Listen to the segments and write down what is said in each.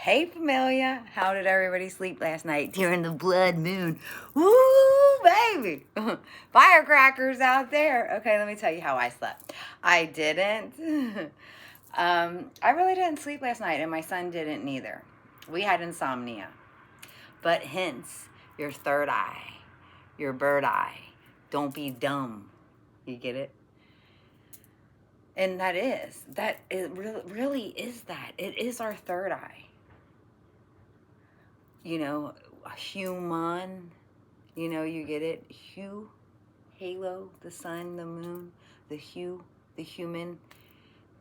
Hey, Familia. How did everybody sleep last night during the blood moon? Woo, baby. Firecrackers out there. Okay, let me tell you how I slept. I didn't. I really didn't sleep last night, and my son didn't neither. We had insomnia. But hence, your third eye, your bird eye. Don't be dumb. You get it? And it really is that. It is our third eye. You know, human, you get it? Halo, the sun, the moon, the human,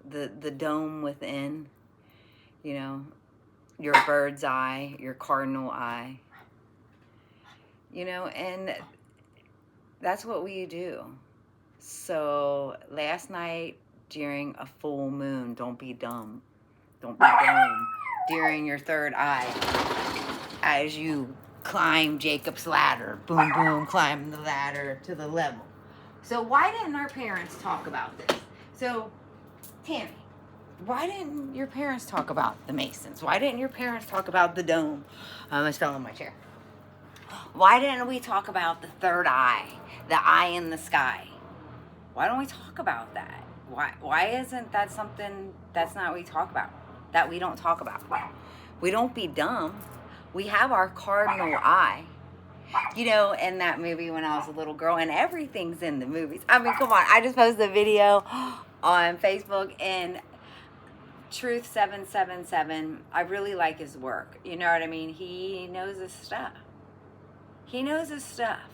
the dome within, your bird's eye, your cardinal eye, and that's what we do. So last night during a full moon, don't be dumb. Don't be dumb during your third eye as you climb Jacob's ladder. Boom, boom, climb the ladder to the level. So why didn't our parents talk about this? So, Tammy, why didn't your parents talk about the Masons? Why didn't your parents talk about the dome? I almost fell in my chair. Why didn't we talk about the third eye, the eye in the sky? Why don't we talk about that? Why isn't that something that's not what we talk about? That we don't talk about? We don't be dumb. We have our cardinal eye. In that movie when I was a little girl, and everything's in the movies. I mean, come on. I just posted a video on Facebook, and Truth777, I really like his work. You know what I mean? He knows his stuff. He knows his stuff.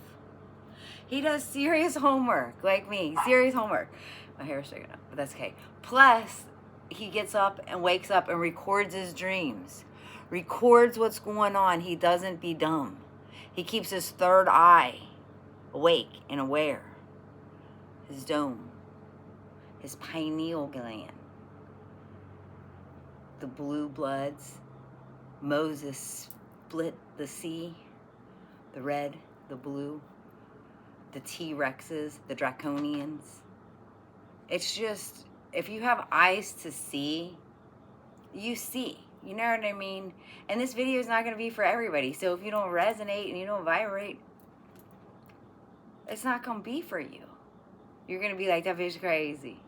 He does serious homework, like me. Serious homework. My hair's sticking up, but that's okay. Plus, he gets up and wakes up and records his dreams. Records what's going on. He doesn't be dumb. He keeps his third eye awake and aware. His dome. His pineal gland. The blue bloods. Moses split the sea. The red, the blue. The T-Rexes, the Draconians. It's just, if you have eyes to see, you see. You know what I mean? And this video is not going to be for everybody. So if you don't resonate and you don't vibrate, it's not going to be for you. You're going to be like, that bitch crazy.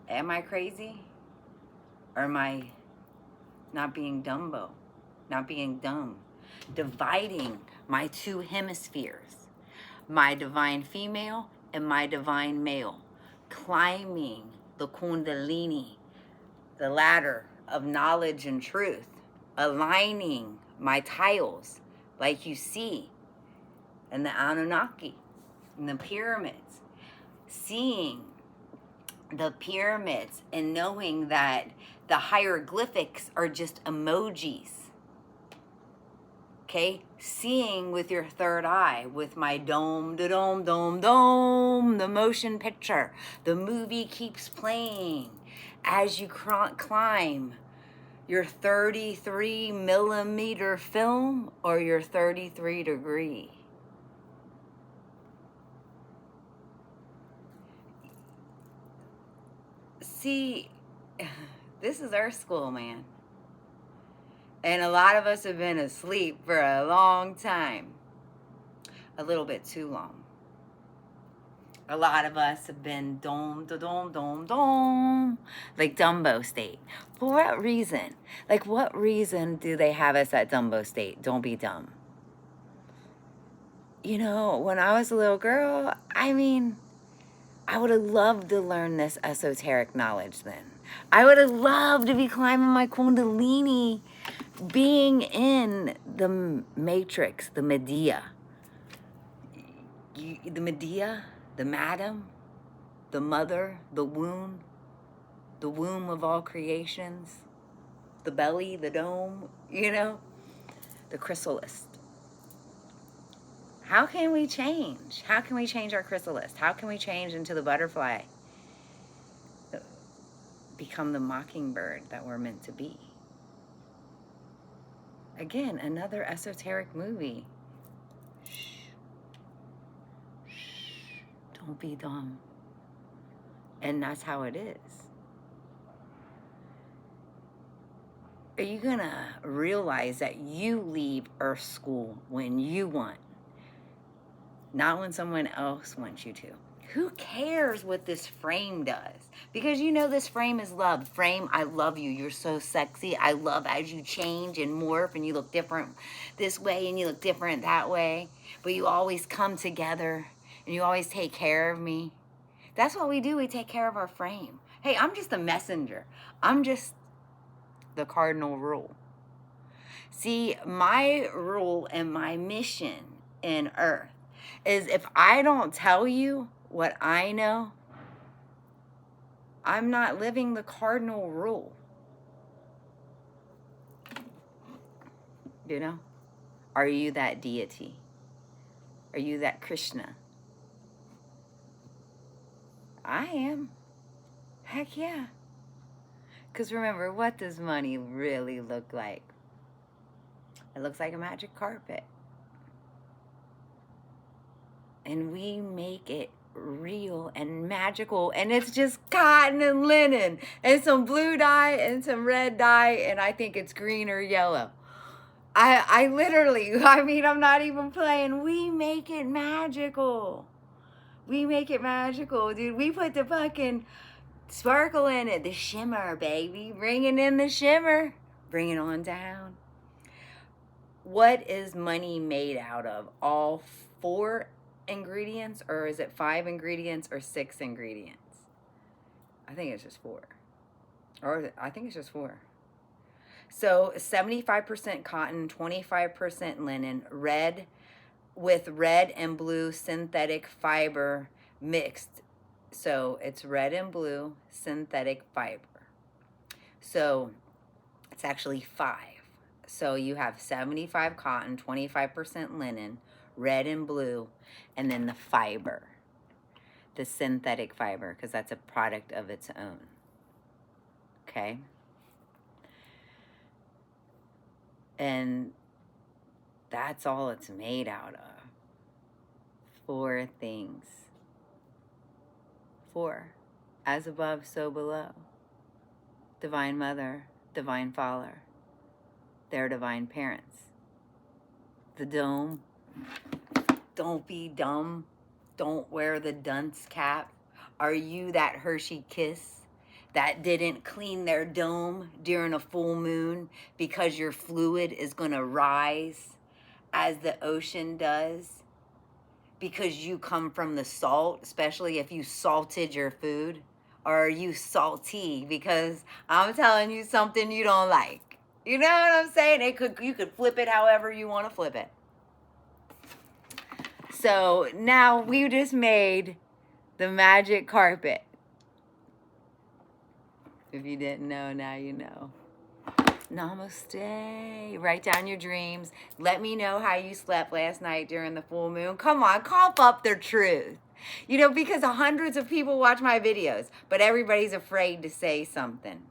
Am I crazy? Or am I not being Dumbo? Not being dumb? Dividing my two hemispheres. My divine female and my divine male. Climbing the Kundalini, the ladder of knowledge and truth. Aligning my tiles like you see in the Anunnaki, in the pyramids. Seeing the pyramids and knowing that the hieroglyphics are just emojis. Okay, seeing with your third eye, with my dome, the motion picture. The movie keeps playing as you climb your 33 millimeter film or your 33 degree. See, this is Earth School, man. And a lot of us have been asleep for a long time. A little bit too long. A lot of us have been dome, like Dumbo state. For what reason? Like, what reason do they have us at Dumbo state? Don't be dumb. When I was a little girl, I would have loved to learn this esoteric knowledge then. I would have loved to be climbing my Kundalini, being in the matrix, the Medea. The Medea, the madam, the mother, the womb of all creations, the belly, the dome, the chrysalis. How can we change? How can we change our chrysalis? How can we change into the butterfly? Become the mockingbird that we're meant to be. Again, another esoteric movie. Shh. Shh. Don't be dumb. And that's how it is. are you gonna realize that you leave Earth School when you want, not when someone else wants you to? Who cares what this frame does? Because you know this frame is love. Frame, I love you. You're so sexy. I love as you change and morph and you look different this way and you look different that way. But you always come together and you always take care of me. That's what we do. We take care of our frame. Hey, I'm just a messenger. I'm just the cardinal rule. See, my rule and my mission in Earth is if I don't tell you what I know, I'm not living the cardinal rule. You know? Are you that deity? Are you that Krishna? I am. Heck yeah. Because remember, what does money really look like? It looks like a magic carpet. And we make it real and magical, and it's just cotton and linen and some blue dye and some red dye, and I think it's green or yellow. I literally, I mean, I'm not even playing. We make it magical. We make it magical, dude. We put the fucking sparkle in it, the shimmer, baby. Bringing in the shimmer. Bring it on down. What is money made out of? All 4 ingredients, or is it 5 ingredients or 6 ingredients? I think it's just 4. Or I think it's just 4. So 75% cotton, 25% linen, red with red and blue synthetic fiber mixed. So it's red and blue synthetic fiber. So it's actually 5. So you have 75 cotton, 25% linen, red and blue, and then the fiber, the synthetic fiber, because that's a product of its own. Okay? And that's all it's made out of. 4 things. 4. As above, so below. Divine Mother, Divine Father, their divine parents. The dome. Don't be dumb. Don't wear the dunce cap. Are you that Hershey Kiss that didn't clean their dome during a full moon because your fluid is going to rise as the ocean does? Because you come from the salt, especially if you salted your food? Or are you salty because I'm telling you something you don't like? You know what I'm saying? You could flip it however you want to flip it. So now we just made the magic carpet. If you didn't know, now you know. Namaste. Write down your dreams. Let me know how you slept last night during the full moon. Come on, cough up the truth. You know, because hundreds of people watch my videos, but everybody's afraid to say something.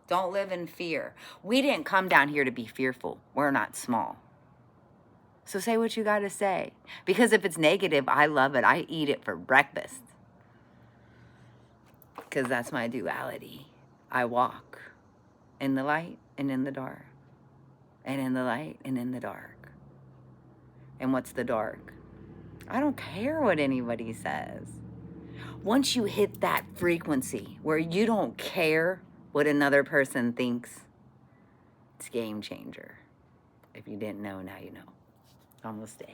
Don't live in fear. We didn't come down here to be fearful. We're not small. So say what you got to say. Because if it's negative, I love it. I eat it for breakfast. Because that's my duality. I walk in the light and in the dark. And in the light and in the dark. And what's the dark? I don't care what anybody says. Once you hit that frequency where you don't care what another person thinks, it's game changer. If you didn't know, now you know. Namaste.